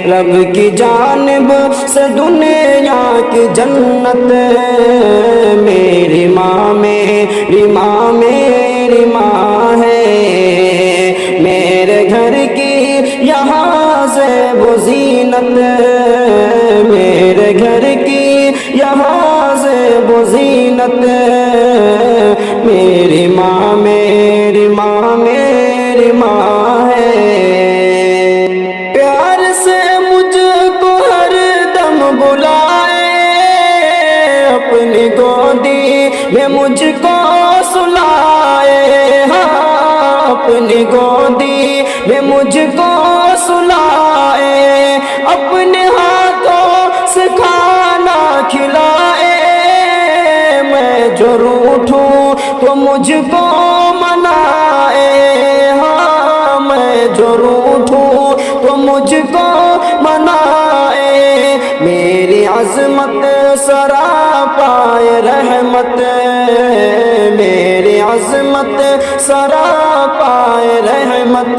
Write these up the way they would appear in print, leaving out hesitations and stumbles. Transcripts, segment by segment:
رب کی جانب سے دنیا کی جنت میری ماں میری ماں میری ماں ہے میرے گھر کی یہاں سے وہ زینت میرے گھر کی یہاں سے وہ زینت میری ماں میری ماں میری ماں ہے پیار سے مجھ کو ہر دم بلائے اپنی گودی میں مجھ کو سلائے ہاں اپنی گودی میں مجھ کو سلائے اپنے ہاتھوں سے کھانا کھلائے میں جو روٹھوں تو مجھ کو منائے ہاں میں جو روٹھوں تو مجھ کو منائے میری عظمت سراپائے رحمت میری عظمت سراپائے رحمت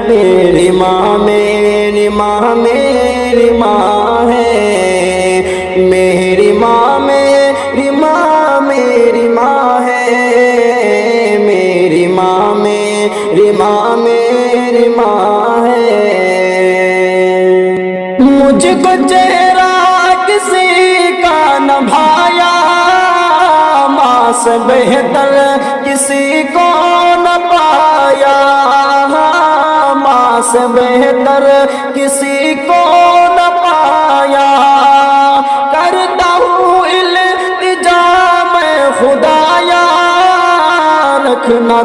میری ماں میری ماں میری ماں ہے میری ماں میری ماں میری ماں ہے میری ماں میری ماں میری ماں ہے مجھ کو چہرہ کسی کا نہ بھایا ماں سے بہتر کسی کو نہ پایا ماں سے بہتر کسی کو نہ پایا کرتا ہوں التجا میں خدایا رکھنا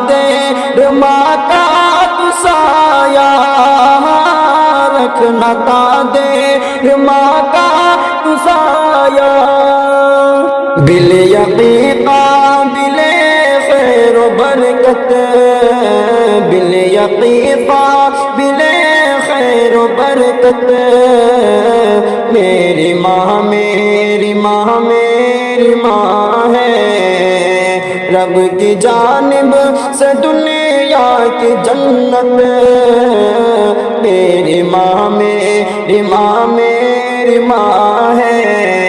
دے ماں کا تو سایہ رکھنا دے ماں کا تو سایہ بل یقین قابل خیر و برکت بل یقین قابل خیر و برکت میری ماں میری ماں میری ماں ہے رب کی جانب سے دنیا کی جنت میری ماں میری ماں میری ماں ہے